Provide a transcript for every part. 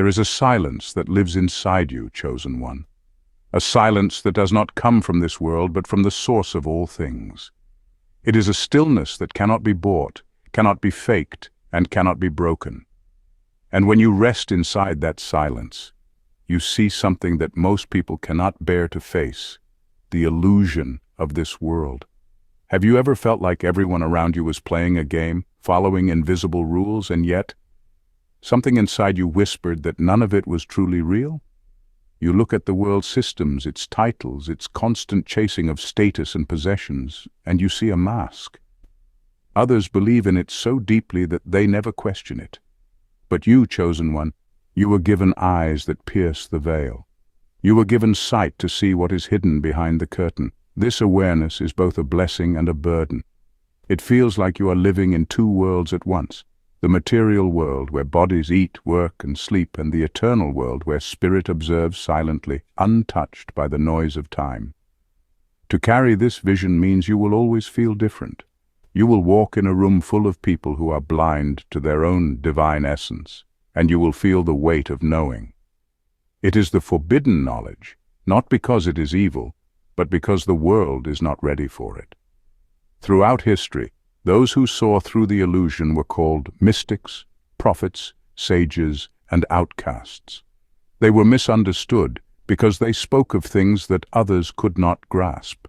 There is a silence that lives inside you, chosen one. A silence that does not come from this world, but from the source of all things. It is a stillness that cannot be bought, cannot be faked, and cannot be broken. And when you rest inside that silence, you see something that most people cannot bear to face, the illusion of this world. Have you ever felt like everyone around you was playing a game, following invisible rules, and yet something inside you whispered that none of it was truly real? You look at the world systems, its titles, its constant chasing of status and possessions, and you see a mask. Others believe in it so deeply that they never question it. But you, chosen one, you were given eyes that pierce the veil. You were given sight to see what is hidden behind the curtain. This awareness is both a blessing and a burden. It feels like you are living in two worlds at once. The material world where bodies eat, work, and sleep, and the eternal world where spirit observes silently, untouched by the noise of time. To carry this vision means you will always feel different. You will walk in a room full of people who are blind to their own divine essence, and you will feel the weight of knowing. It is the forbidden knowledge, not because it is evil, but because the world is not ready for it. Throughout history, those who saw through the illusion were called mystics, prophets, sages, and outcasts. They were misunderstood because they spoke of things that others could not grasp.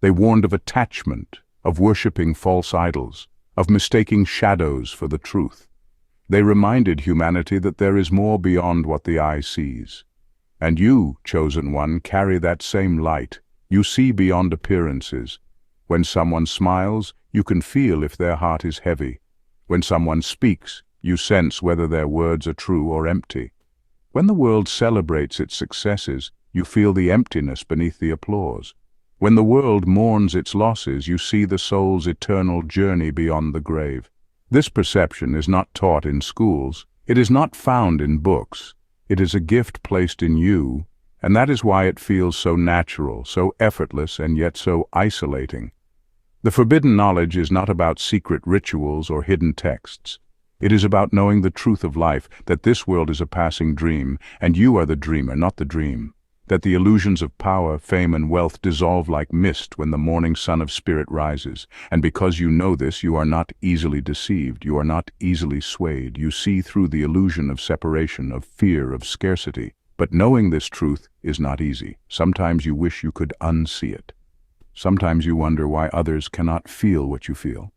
They warned of attachment, of worshipping false idols, of mistaking shadows for the truth. They reminded humanity that there is more beyond what the eye sees. And you, chosen one, carry that same light. You see beyond appearances. When someone smiles, you can feel if their heart is heavy. When someone speaks, you sense whether their words are true or empty. When the world celebrates its successes, you feel the emptiness beneath the applause. When the world mourns its losses, you see the soul's eternal journey beyond the grave. This perception is not taught in schools. It is not found in books. It is a gift placed in you, and that is why it feels so natural, so effortless, and yet so isolating. The forbidden knowledge is not about secret rituals or hidden texts. It is about knowing the truth of life, that this world is a passing dream, and you are the dreamer, not the dream. That the illusions of power, fame, and wealth dissolve like mist when the morning sun of spirit rises. And because you know this, you are not easily deceived, you are not easily swayed. You see through the illusion of separation, of fear, of scarcity. But knowing this truth is not easy. Sometimes you wish you could unsee it. Sometimes you wonder why others cannot feel what you feel.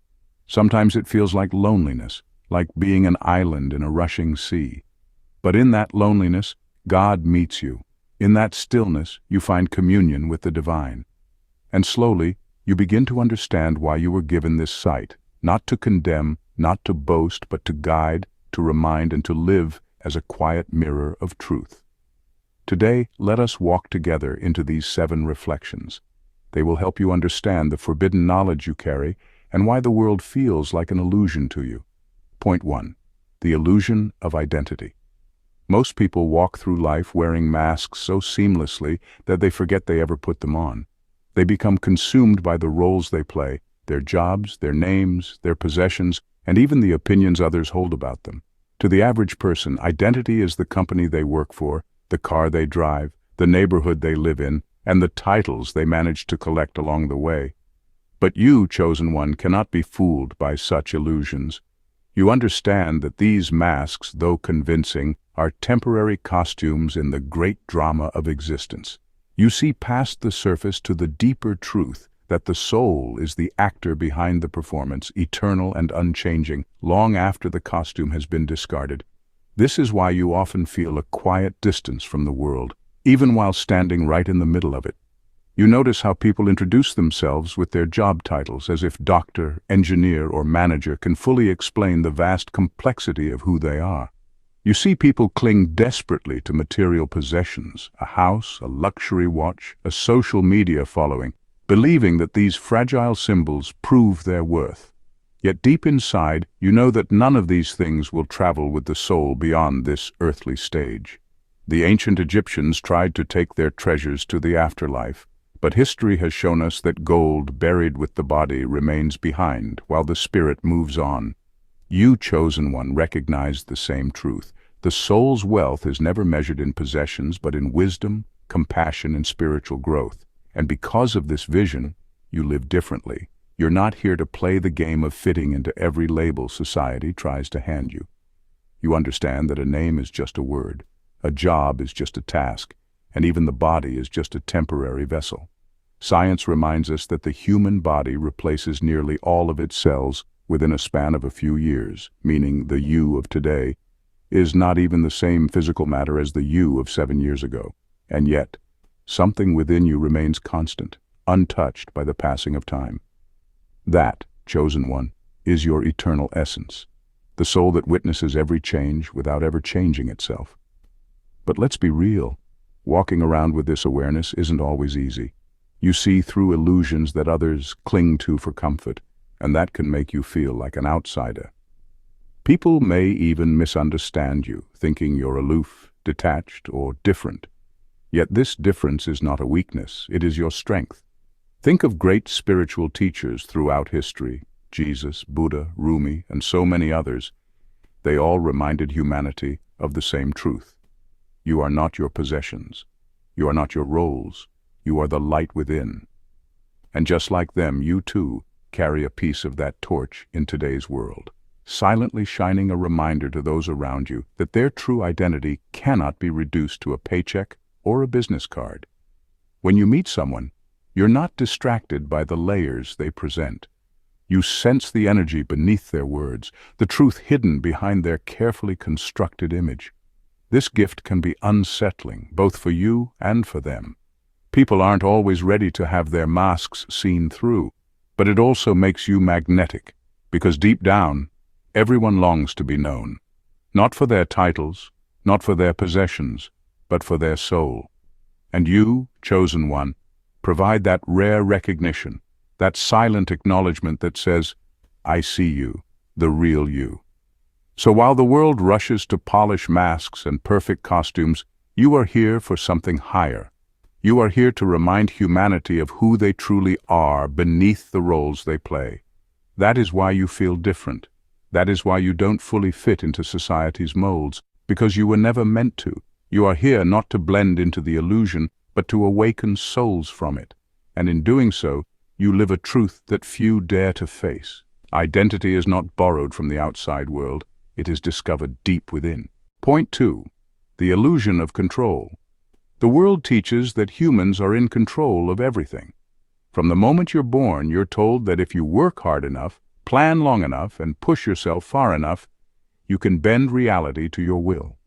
Sometimes it feels like loneliness, like being an island in a rushing sea. But in that loneliness, God meets you. In that stillness, you find communion with the divine. And slowly, you begin to understand why you were given this sight, not to condemn, not to boast, but to guide, to remind, and to live as a quiet mirror of truth. Today, let us walk together into these 7 reflections. They will help you understand the forbidden knowledge you carry and why the world feels like an illusion to you. Point 1. The illusion of identity. Most people walk through life wearing masks so seamlessly that they forget they ever put them on. They become consumed by the roles they play, their jobs, their names, their possessions, and even the opinions others hold about them. To the average person, identity is the company they work for, the car they drive, the neighborhood they live in, and the titles they manage to collect along the way. But you, chosen one, cannot be fooled by such illusions. You understand that these masks, though convincing, are temporary costumes in the great drama of existence. You see past the surface to the deeper truth that the soul is the actor behind the performance, eternal and unchanging, long after the costume has been discarded. This is why you often feel a quiet distance from the world, even while standing right in the middle of it. You notice how people introduce themselves with their job titles, as if doctor, engineer, or manager can fully explain the vast complexity of who they are. You see people cling desperately to material possessions, a house, a luxury watch, a social media following, believing that these fragile symbols prove their worth. Yet deep inside, you know that none of these things will travel with the soul beyond this earthly stage. The ancient Egyptians tried to take their treasures to the afterlife, but history has shown us that gold buried with the body remains behind while the spirit moves on. You, chosen one, recognize the same truth. The soul's wealth is never measured in possessions, but in wisdom, compassion, and spiritual growth. And because of this vision, you live differently. You're not here to play the game of fitting into every label society tries to hand you. You understand that a name is just a word, a job is just a task, and even the body is just a temporary vessel. Science reminds us that the human body replaces nearly all of its cells within a span of a few years, meaning the you of today is not even the same physical matter as the you of 7 years ago. And yet, something within you remains constant, untouched by the passing of time. That, chosen one, is your eternal essence, the soul that witnesses every change without ever changing itself. But let's be real, walking around with this awareness isn't always easy. You see through illusions that others cling to for comfort, and that can make you feel like an outsider. People may even misunderstand you, thinking you're aloof, detached, or different. Yet this difference is not a weakness, it is your strength. Think of great spiritual teachers throughout history, Jesus, Buddha, Rumi, and so many others. They all reminded humanity of the same truth. You are not your possessions. You are not your roles. You are the light within. And just like them, you too carry a piece of that torch in today's world, silently shining a reminder to those around you that their true identity cannot be reduced to a paycheck or a business card. When you meet someone, you're not distracted by the layers they present. You sense the energy beneath their words, the truth hidden behind their carefully constructed image. This gift can be unsettling, both for you and for them. People aren't always ready to have their masks seen through, but it also makes you magnetic, because deep down, everyone longs to be known. Not for their titles, not for their possessions, but for their soul. And you, chosen one, provide that rare recognition, that silent acknowledgement that says, I see you, the real you. So while the world rushes to polish masks and perfect costumes, you are here for something higher. You are here to remind humanity of who they truly are beneath the roles they play. That is why you feel different. That is why you don't fully fit into society's molds, because you were never meant to. You are here not to blend into the illusion, but to awaken souls from it. And in doing so, you live a truth that few dare to face. Identity is not borrowed from the outside world. It is discovered deep within. Point 2. The illusion of control. The world teaches that humans are in control of everything. From the moment you're born, you're told that if you work hard enough, plan long enough, and push yourself far enough, you can bend reality to your will.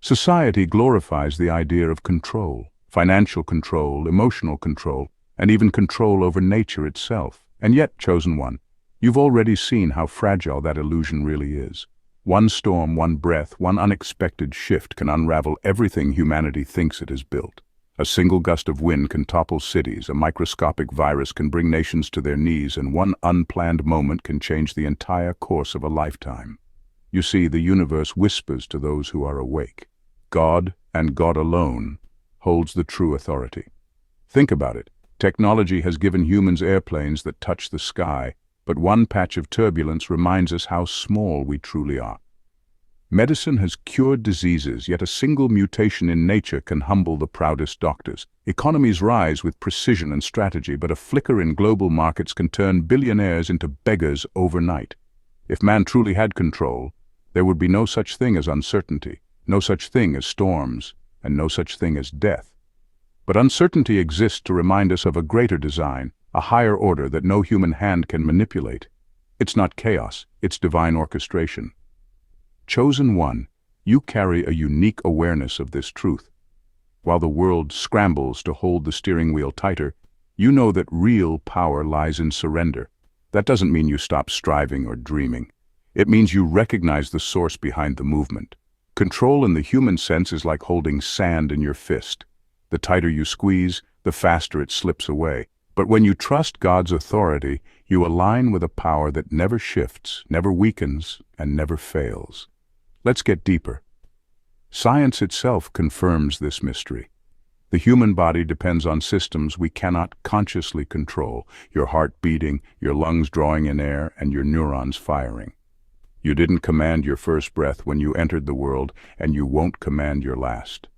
Society glorifies the idea of control, financial control, emotional control, and even control over nature itself. And yet, chosen one, you've already seen how fragile that illusion really is. One storm, one breath, one unexpected shift can unravel everything humanity thinks it has built. A single gust of wind can topple cities, a microscopic virus can bring nations to their knees, and one unplanned moment can change the entire course of a lifetime. You see, the universe whispers to those who are awake. God, and God alone, holds the true authority. Think about it. Technology has given humans airplanes that touch the sky, but one patch of turbulence reminds us how small we truly are. Medicine has cured diseases, yet a single mutation in nature can humble the proudest doctors. Economies rise with precision and strategy, but a flicker in global markets can turn billionaires into beggars overnight. If man truly had control, there would be no such thing as uncertainty, no such thing as storms, and no such thing as death. But uncertainty exists to remind us of a greater design, a higher order that no human hand can manipulate. It's not chaos, it's divine orchestration. Chosen one, you carry a unique awareness of this truth. While the world scrambles to hold the steering wheel tighter, you know that real power lies in surrender. That doesn't mean you stop striving or dreaming. It means you recognize the source behind the movement. Control in the human sense is like holding sand in your fist. The tighter you squeeze, the faster it slips away. But when you trust God's authority, you align with a power that never shifts, never weakens, and never fails. Let's get deeper. Science itself confirms this mystery. The human body depends on systems we cannot consciously control, your heart beating, your lungs drawing in air, and your neurons firing. You didn't command your first breath when you entered the world, and you won't command your last.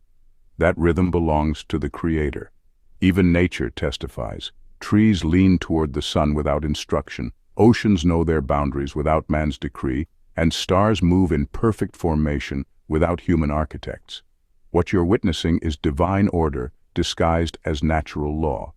That rhythm belongs to the Creator. Even nature testifies. Trees lean toward the sun without instruction, oceans know their boundaries without man's decree, and stars move in perfect formation without human architects. What you're witnessing is divine order disguised as natural law.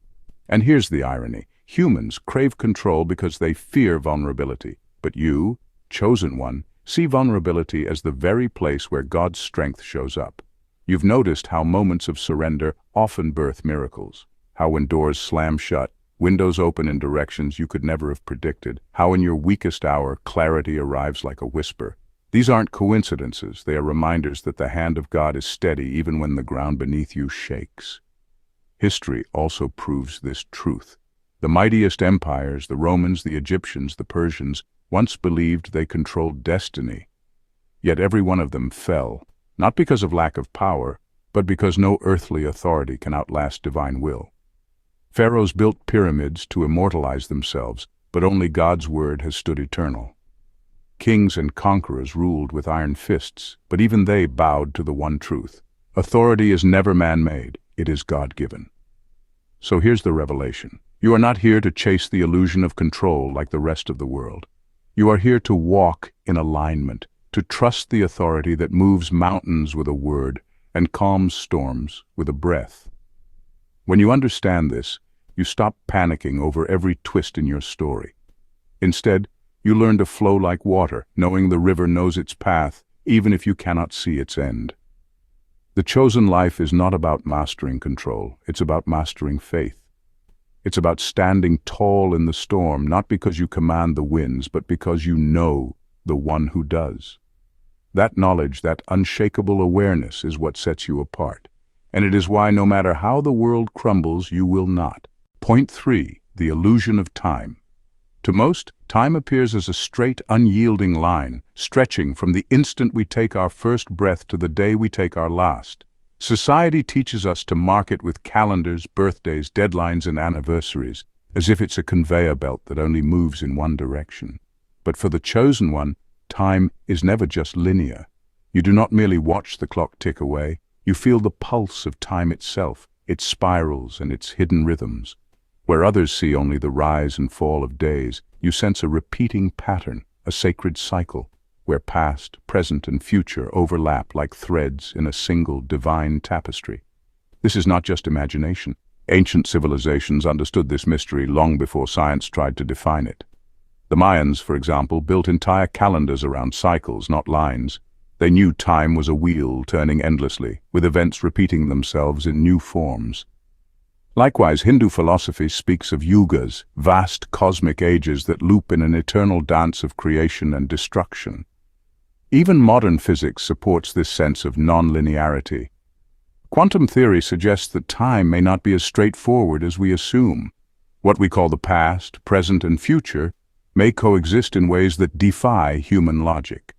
And here's the irony. Humans crave control because they fear vulnerability. But you, chosen one, see vulnerability as the very place where God's strength shows up. You've noticed how moments of surrender often birth miracles. How when doors slam shut, windows open in directions you could never have predicted. How in your weakest hour, clarity arrives like a whisper. These aren't coincidences, they are reminders that the hand of God is steady even when the ground beneath you shakes. History also proves this truth. The mightiest empires, the Romans, the Egyptians, the Persians, once believed they controlled destiny. Yet every one of them fell, not because of lack of power, but because no earthly authority can outlast divine will. Pharaohs built pyramids to immortalize themselves, but only God's word has stood eternal. Kings and conquerors ruled with iron fists, but even they bowed to the one truth. Authority is never man-made, it is God-given. So here's the revelation. You are not here to chase the illusion of control like the rest of the world. You are here to walk in alignment, to trust the authority that moves mountains with a word and calms storms with a breath. When you understand this, you stop panicking over every twist in your story. Instead, you learn to flow like water, knowing the river knows its path, even if you cannot see its end. The chosen life is not about mastering control, it's about mastering faith. It's about standing tall in the storm, not because you command the winds, but because you know the one who does. That knowledge, that unshakable awareness is what sets you apart. And it is why no matter how the world crumbles, you will not. Point 3, the illusion of time. To most, time appears as a straight, unyielding line, stretching from the instant we take our first breath to the day we take our last. Society teaches us to mark it with calendars, birthdays, deadlines, and anniversaries, as if it's a conveyor belt that only moves in one direction. But for the chosen one, time is never just linear. You do not merely watch the clock tick away, you feel the pulse of time itself, its spirals and its hidden rhythms. Where others see only the rise and fall of days, you sense a repeating pattern, a sacred cycle, where past, present, and future overlap like threads in a single divine tapestry. This is not just imagination. Ancient civilizations understood this mystery long before science tried to define it. The Mayans, for example, built entire calendars around cycles, not lines. They knew time was a wheel turning endlessly, with events repeating themselves in new forms. Likewise, Hindu philosophy speaks of yugas, vast cosmic ages that loop in an eternal dance of creation and destruction. Even modern physics supports this sense of non-linearity. Quantum theory suggests that time may not be as straightforward as we assume. What we call the past, present, and future may coexist in ways that defy human logic.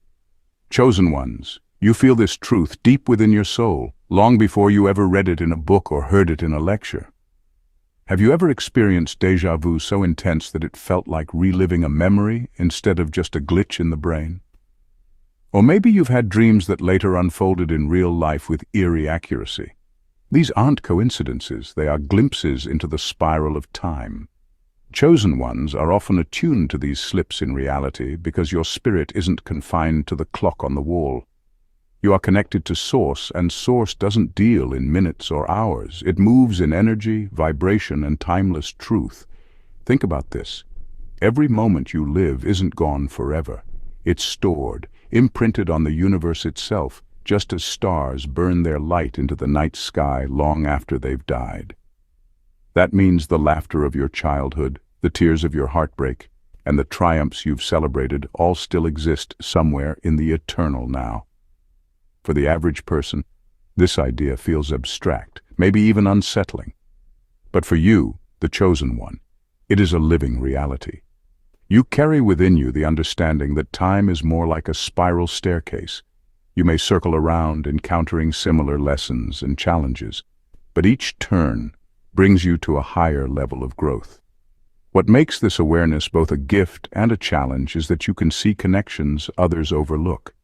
Chosen ones, you feel this truth deep within your soul, long before you ever read it in a book or heard it in a lecture. Have you ever experienced déjà vu so intense that it felt like reliving a memory instead of just a glitch in the brain? Or maybe you've had dreams that later unfolded in real life with eerie accuracy. These aren't coincidences, they are glimpses into the spiral of time. Chosen ones are often attuned to these slips in reality because your spirit isn't confined to the clock on the wall. You are connected to Source, and Source doesn't deal in minutes or hours. It moves in energy, vibration, and timeless truth. Think about this. Every moment you live isn't gone forever. It's stored, imprinted on the universe itself, just as stars burn their light into the night sky long after they've died. That means the laughter of your childhood, the tears of your heartbreak, and the triumphs you've celebrated all still exist somewhere in the eternal now. For the average person, this idea feels abstract, maybe even unsettling. But for you, the chosen one, it is a living reality. You carry within you the understanding that time is more like a spiral staircase. You may circle around, encountering similar lessons and challenges, but each turn brings you to a higher level of growth. What makes this awareness both a gift and a challenge is that you can see connections others overlook.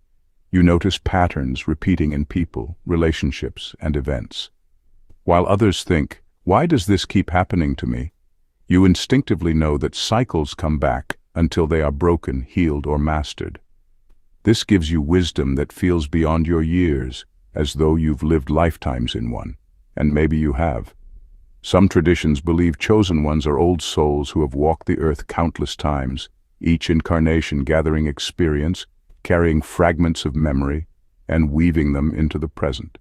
You notice patterns repeating in people, relationships, and events. While others think, "Why does this keep happening to me?" you instinctively know that cycles come back until they are broken, healed, or mastered. This gives you wisdom that feels beyond your years, as though you've lived lifetimes in one. And maybe you have. Some traditions believe chosen ones are old souls who have walked the earth countless times, each incarnation gathering experience, carrying fragments of memory, and weaving them into the present.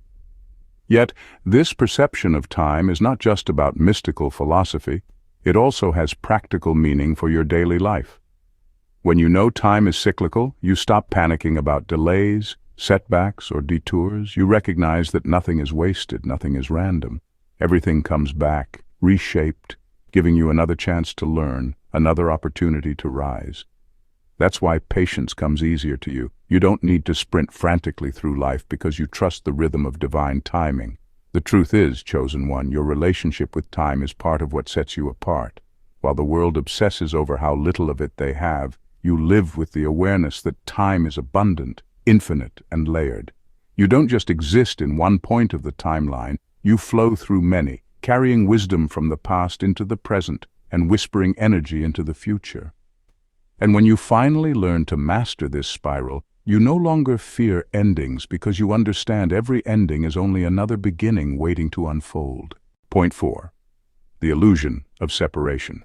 Yet, this perception of time is not just about mystical philosophy, it also has practical meaning for your daily life. When you know time is cyclical, you stop panicking about delays, setbacks, or detours. You recognize that nothing is wasted, nothing is random. Everything comes back, reshaped, giving you another chance to learn, another opportunity to rise. That's why patience comes easier to you. You don't need to sprint frantically through life because you trust the rhythm of divine timing. The truth is, chosen one, your relationship with time is part of what sets you apart. While the world obsesses over how little of it they have, you live with the awareness that time is abundant, infinite, and layered. You don't just exist in one point of the timeline, you flow through many, carrying wisdom from the past into the present and whispering energy into the future. And when you finally learn to master this spiral, you no longer fear endings because you understand every ending is only another beginning waiting to unfold. Point 4. The illusion of separation.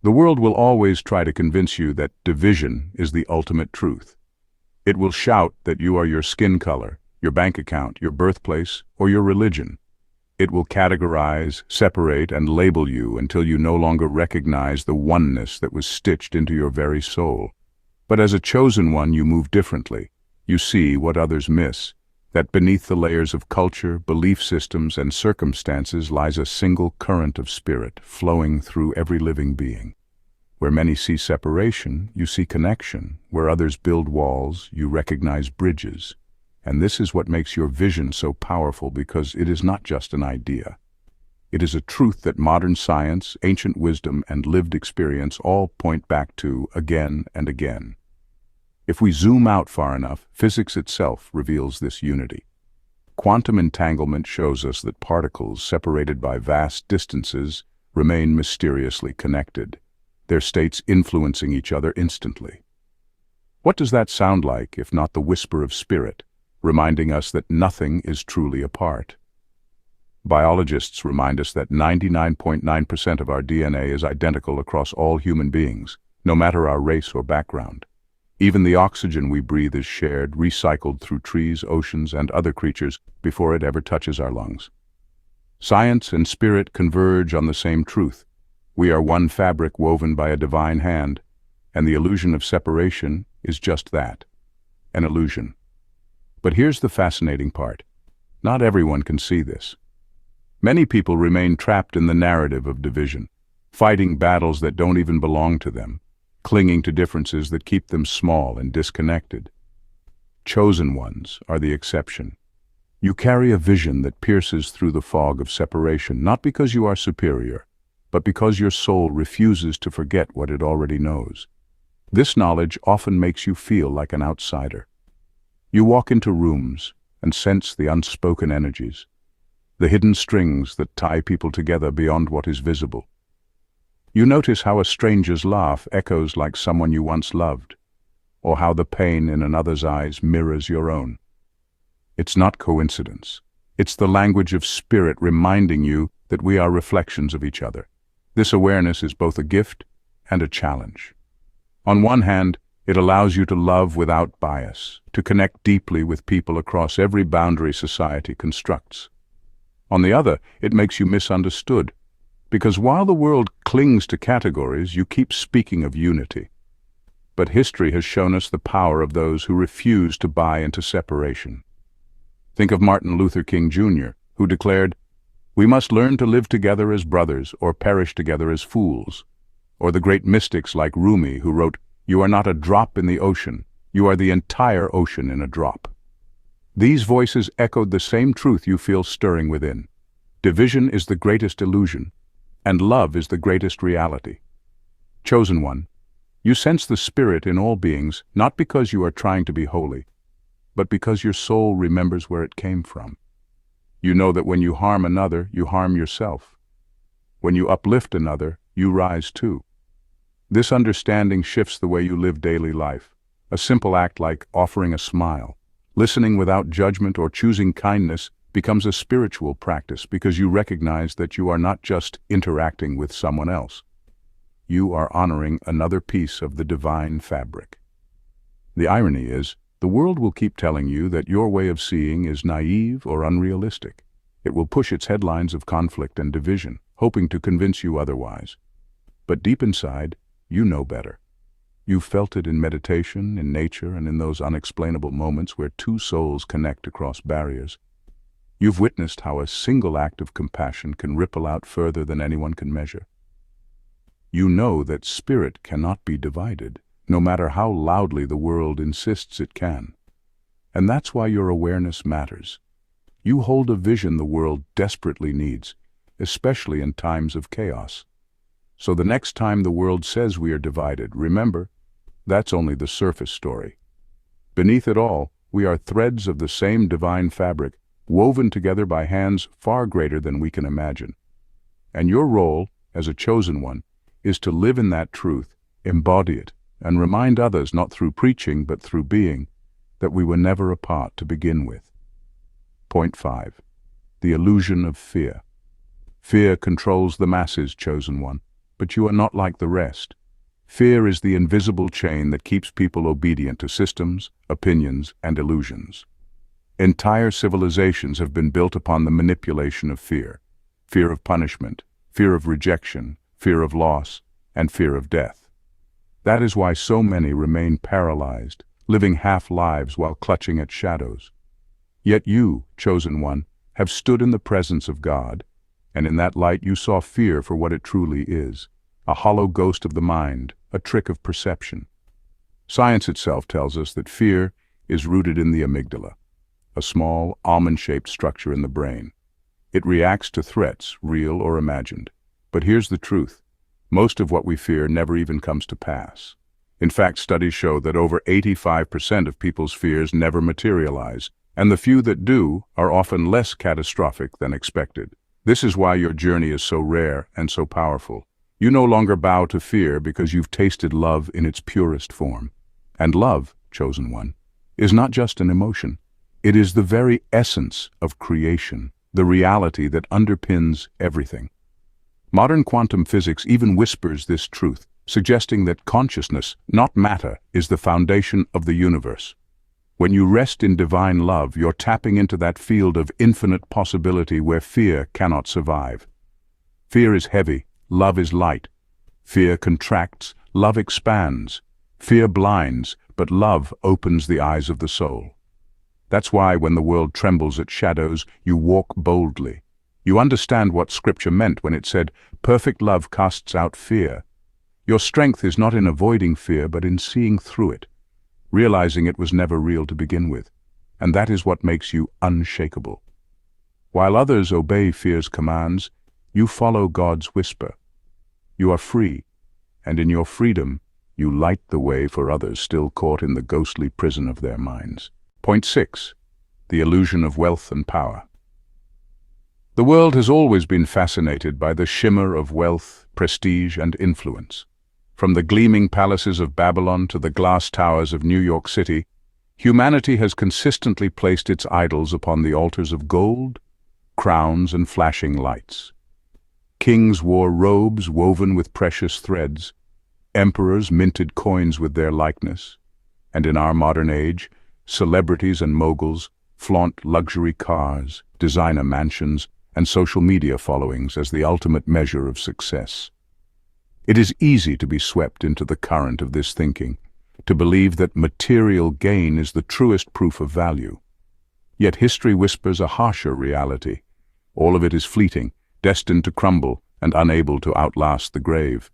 The world will always try to convince you that division is the ultimate truth. It will shout that you are your skin color, your bank account, your birthplace, or your religion. It will categorize, separate, and label you until you no longer recognize the oneness that was stitched into your very soul. But as a chosen one, you move differently. You see what others miss, that beneath the layers of culture, belief systems, and circumstances lies a single current of spirit flowing through every living being. Where many see separation, you see connection. Where others build walls, you recognize bridges. And this is what makes your vision so powerful, because it is not just an idea. It is a truth that modern science, ancient wisdom, and lived experience all point back to again and again. If we zoom out far enough, physics itself reveals this unity. Quantum entanglement shows us that particles separated by vast distances remain mysteriously connected, their states influencing each other instantly. What does that sound like, if not the whisper of spirit, reminding us that nothing is truly apart? Biologists remind us that 99.9% of our DNA is identical across all human beings, no matter our race or background. Even the oxygen we breathe is shared, recycled through trees, oceans, and other creatures before it ever touches our lungs. Science and spirit converge on the same truth. We are one fabric woven by a divine hand, and the illusion of separation is just that, an illusion. But here's the fascinating part. Not everyone can see this. Many people remain trapped in the narrative of division, fighting battles that don't even belong to them, clinging to differences that keep them small and disconnected. Chosen ones are the exception. You carry a vision that pierces through the fog of separation, not because you are superior, but because your soul refuses to forget what it already knows. This knowledge often makes you feel like an outsider. You walk into rooms and sense the unspoken energies, the hidden strings that tie people together beyond what is visible. You notice how a stranger's laugh echoes like someone you once loved, or how the pain in another's eyes mirrors your own. It's not coincidence. It's the language of spirit reminding you that we are reflections of each other. This awareness is both a gift and a challenge. On one hand, it allows you to love without bias, to connect deeply with people across every boundary society constructs. On the other, it makes you misunderstood, because while the world clings to categories, you keep speaking of unity. But history has shown us the power of those who refuse to buy into separation. Think of Martin Luther King Jr., who declared, "We must learn to live together as brothers or perish together as fools." Or the great mystics like Rumi, who wrote, "You are not a drop in the ocean, you are the entire ocean in a drop." These voices echoed the same truth you feel stirring within. Division is the greatest illusion, and love is the greatest reality. Chosen one, you sense the spirit in all beings, not because you are trying to be holy, but because your soul remembers where it came from. You know that when you harm another, you harm yourself. When you uplift another, you rise too. This understanding shifts the way you live daily life. A simple act like offering a smile, listening without judgment, or choosing kindness becomes a spiritual practice because you recognize that you are not just interacting with someone else. You are honoring another piece of the divine fabric. The irony is, the world will keep telling you that your way of seeing is naive or unrealistic. It will push its headlines of conflict and division, hoping to convince you otherwise. But deep inside, you know better. You've felt it in meditation, in nature, and in those unexplainable moments where two souls connect across barriers. You've witnessed how a single act of compassion can ripple out further than anyone can measure. You know that spirit cannot be divided, no matter how loudly the world insists it can. And that's why your awareness matters. You hold a vision the world desperately needs, especially in times of chaos. So the next time the world says we are divided, remember, that's only the surface story. Beneath it all, we are threads of the same divine fabric, woven together by hands far greater than we can imagine. And your role, as a chosen one, is to live in that truth, embody it, and remind others, not through preaching but through being, that we were never apart to begin with. Point 5. The illusion of fear. Fear controls the masses, chosen one, but you are not like the rest. Fear is the invisible chain that keeps people obedient to systems, opinions, and illusions. Entire civilizations have been built upon the manipulation of fear. Fear of punishment, fear of rejection, fear of loss, and fear of death. That is why so many remain paralyzed, living half-lives while clutching at shadows. Yet you, chosen one, have stood in the presence of God, and in that light you saw fear for what it truly is, a hollow ghost of the mind, a trick of perception. Science itself tells us that fear is rooted in the amygdala, a small, almond-shaped structure in the brain. It reacts to threats, real or imagined. But here's the truth. Most of what we fear never even comes to pass. In fact, studies show that over 85% of people's fears never materialize, and the few that do are often less catastrophic than expected. This is why your journey is so rare and so powerful. You no longer bow to fear because you've tasted love in its purest form. And love, chosen one, is not just an emotion. It is the very essence of creation, the reality that underpins everything. Modern quantum physics even whispers this truth, suggesting that consciousness, not matter, is the foundation of the universe. When you rest in divine love, you're tapping into that field of infinite possibility where fear cannot survive. Fear is heavy, love is light. Fear contracts, love expands. Fear blinds, but love opens the eyes of the soul. That's why when the world trembles at shadows, you walk boldly. You understand what Scripture meant when it said, "Perfect love casts out fear." Your strength is not in avoiding fear, but in seeing through it, realizing it was never real to begin with. And that is what makes you unshakable. While others obey fear's commands, you follow God's whisper. You are free, and in your freedom, you light the way for others still caught in the ghostly prison of their minds. Point 6. The illusion of wealth and power. The world has always been fascinated by the shimmer of wealth, prestige, and influence. From the gleaming palaces of Babylon to the glass towers of New York City, humanity has consistently placed its idols upon the altars of gold, crowns, and flashing lights. Kings wore robes woven with precious threads. Emperors minted coins with their likeness. And in our modern age, celebrities and moguls flaunt luxury cars, designer mansions, and social media followings as the ultimate measure of success. It is easy to be swept into the current of this thinking, to believe that material gain is the truest proof of value. Yet history whispers a harsher reality. All of it is fleeting, destined to crumble, and unable to outlast the grave.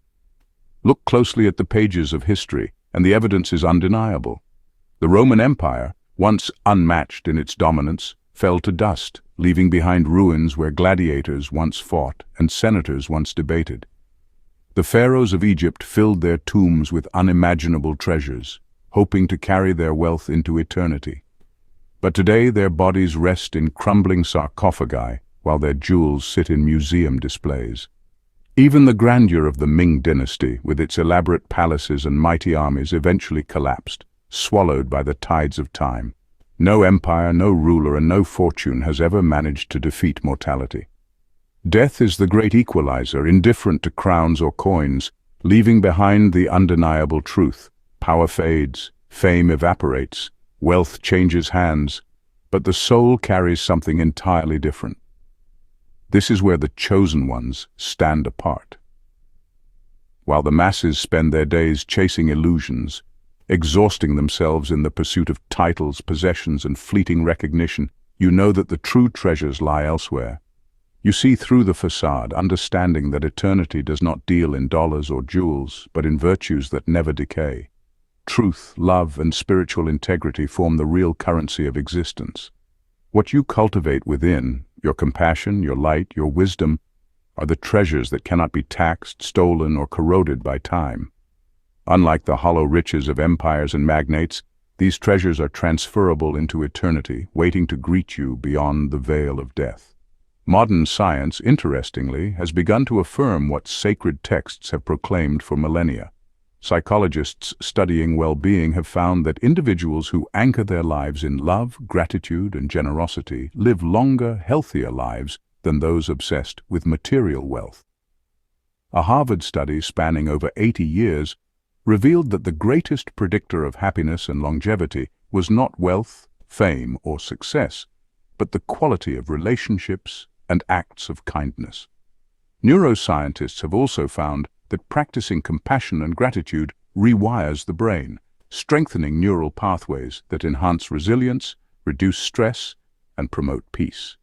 Look closely at the pages of history, and the evidence is undeniable. The Roman Empire, once unmatched in its dominance, fell to dust, leaving behind ruins where gladiators once fought and senators once debated. The pharaohs of Egypt filled their tombs with unimaginable treasures, hoping to carry their wealth into eternity. But today their bodies rest in crumbling sarcophagi, while their jewels sit in museum displays. Even the grandeur of the Ming dynasty, with its elaborate palaces and mighty armies, eventually collapsed, swallowed by the tides of time. No empire, no ruler, and no fortune has ever managed to defeat mortality. Death is the great equalizer, indifferent to crowns or coins, leaving behind the undeniable truth. Power fades, fame evaporates, wealth changes hands, but the soul carries something entirely different. This is where the chosen ones stand apart. While the masses spend their days chasing illusions, exhausting themselves in the pursuit of titles, possessions, and fleeting recognition, you know that the true treasures lie elsewhere. You see through the facade, understanding that eternity does not deal in dollars or jewels, but in virtues that never decay. Truth, love, and spiritual integrity form the real currency of existence. What you cultivate within, your compassion, your light, your wisdom, are the treasures that cannot be taxed, stolen, or corroded by time. Unlike the hollow riches of empires and magnates, these treasures are transferable into eternity, waiting to greet you beyond the veil of death. Modern science, interestingly, has begun to affirm what sacred texts have proclaimed for millennia. Psychologists studying well-being have found that individuals who anchor their lives in love, gratitude, and generosity live longer, healthier lives than those obsessed with material wealth. A Harvard study spanning over 80 years revealed that the greatest predictor of happiness and longevity was not wealth, fame, or success, but the quality of relationships and acts of kindness. Neuroscientists have also found that practicing compassion and gratitude rewires the brain, strengthening neural pathways that enhance resilience, reduce stress, and promote peace.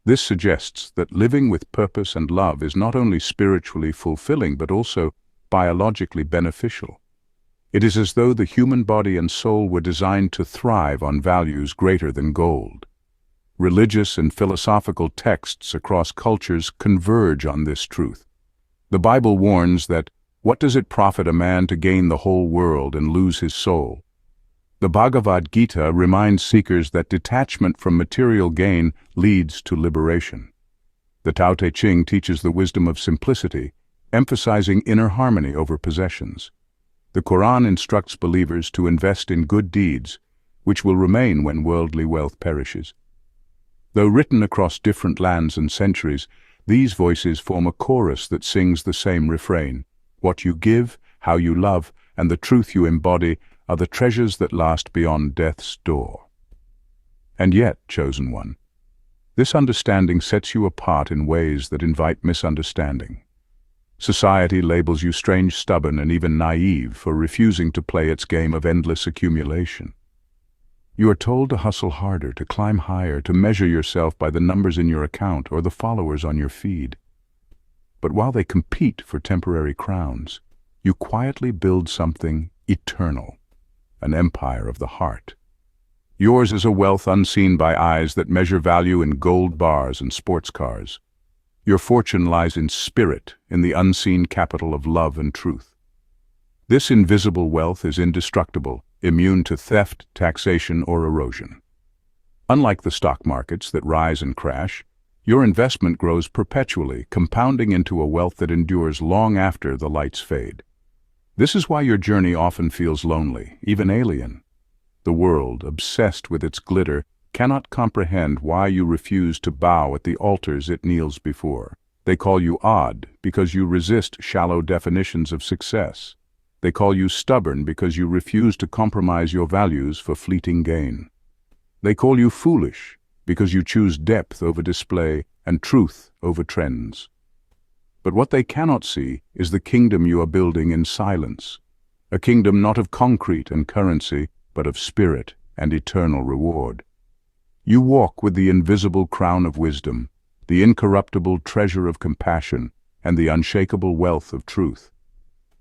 This suggests that living with purpose and love is not only spiritually fulfilling but also biologically beneficial. It is as though the human body and soul were designed to thrive on values greater than gold. Religious and philosophical texts across cultures converge on this truth. The Bible warns that, "What does it profit a man to gain the whole world and lose his soul?" The Bhagavad Gita reminds seekers that detachment from material gain leads to liberation. The Tao Te Ching teaches the wisdom of simplicity, emphasizing inner harmony over possessions. The Quran instructs believers to invest in good deeds, which will remain when worldly wealth perishes. Though written across different lands and centuries, these voices form a chorus that sings the same refrain. What you give, how you love, and the truth you embody are the treasures that last beyond death's door. And yet, chosen one, this understanding sets you apart in ways that invite misunderstanding. Society labels you strange, stubborn, and even naive for refusing to play its game of endless accumulation. You are told to hustle harder, to climb higher, to measure yourself by the numbers in your account or the followers on your feed. But while they compete for temporary crowns, you quietly build something eternal, an empire of the heart. Yours is a wealth unseen by eyes that measure value in gold bars and sports cars. Your fortune lies in spirit, in the unseen capital of love and truth. This invisible wealth is indestructible, immune to theft, taxation, or erosion. Unlike the stock markets that rise and crash, your investment grows perpetually, compounding into a wealth that endures long after the lights fade. This is why your journey often feels lonely, even alien. The world, obsessed with its glitter, cannot comprehend why you refuse to bow at the altars it kneels before. They call you odd because you resist shallow definitions of success. They call you stubborn because you refuse to compromise your values for fleeting gain. They call you foolish because you choose depth over display and truth over trends. But what they cannot see is the kingdom you are building in silence, a kingdom not of concrete and currency, but of spirit and eternal reward. You walk with the invisible crown of wisdom, the incorruptible treasure of compassion, and the unshakable wealth of truth.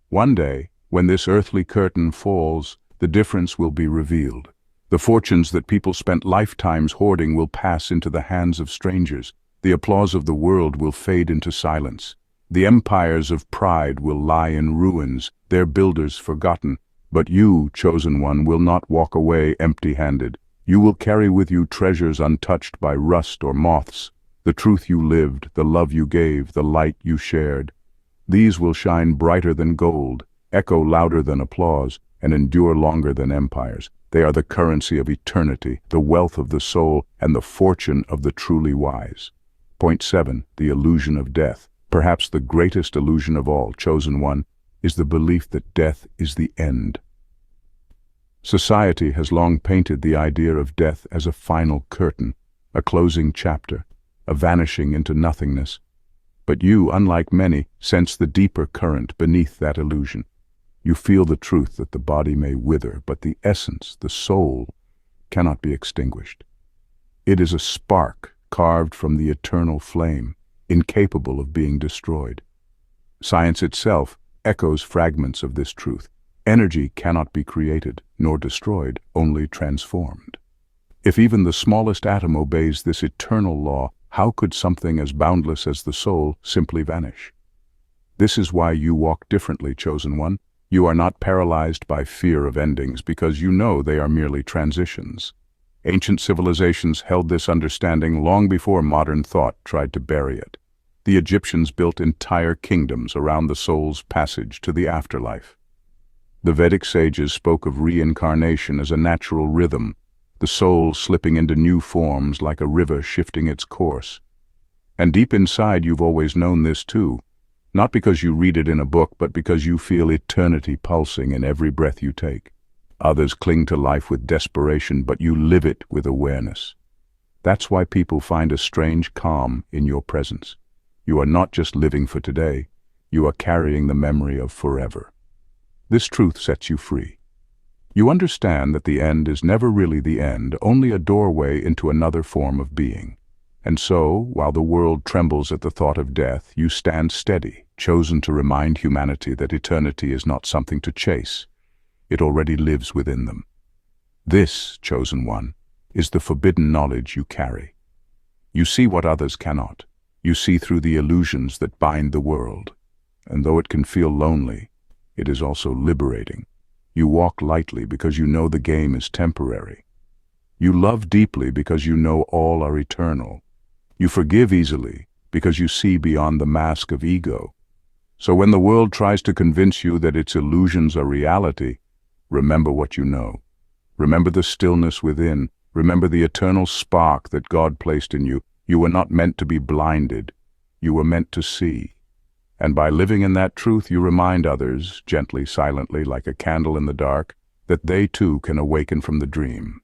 One day, when this earthly curtain falls, the difference will be revealed. The fortunes that people spent lifetimes hoarding will pass into the hands of strangers. The applause of the world will fade into silence. The empires of pride will lie in ruins, their builders forgotten. But you, chosen one, will not walk away empty-handed. You will carry with you treasures untouched by rust or moths, the truth you lived, the love you gave, the light you shared. These will shine brighter than gold, echo louder than applause, and endure longer than empires. They are the currency of eternity, the wealth of the soul, and the fortune of the truly wise. Point 7. The illusion of death. Perhaps the greatest illusion of all, chosen one, is the belief that death is the end. Society has long painted the idea of death as a final curtain, a closing chapter, a vanishing into nothingness. But you, unlike many, sense the deeper current beneath that illusion. You feel the truth that the body may wither, but the essence, the soul, cannot be extinguished. It is a spark carved from the eternal flame, incapable of being destroyed. Science itself echoes fragments of this truth. Energy cannot be created, nor destroyed, only transformed. If even the smallest atom obeys this eternal law, how could something as boundless as the soul simply vanish? This is why you walk differently, chosen one. You are not paralyzed by fear of endings because you know they are merely transitions. Ancient civilizations held this understanding long before modern thought tried to bury it. The Egyptians built entire kingdoms around the soul's passage to the afterlife. The Vedic sages spoke of reincarnation as a natural rhythm, the soul slipping into new forms like a river shifting its course. And deep inside you've always known this too, not because you read it in a book, but because you feel eternity pulsing in every breath you take. Others cling to life with desperation, but you live it with awareness. That's why people find a strange calm in your presence. You are not just living for today, you are carrying the memory of forever. This truth sets you free. You understand that the end is never really the end, only a doorway into another form of being. And so, while the world trembles at the thought of death, you stand steady, chosen to remind humanity that eternity is not something to chase. It already lives within them. This, chosen one, is the forbidden knowledge you carry. You see what others cannot. You see through the illusions that bind the world. And though it can feel lonely, it is also liberating. You walk lightly because you know the game is temporary. You love deeply because you know all are eternal. You forgive easily because you see beyond the mask of ego. So when the world tries to convince you that its illusions are reality, remember what you know. Remember the stillness within. Remember the eternal spark that God placed in you. You were not meant to be blinded. You were meant to see. And by living in that truth, you remind others, gently, silently, like a candle in the dark, that they too can awaken from the dream.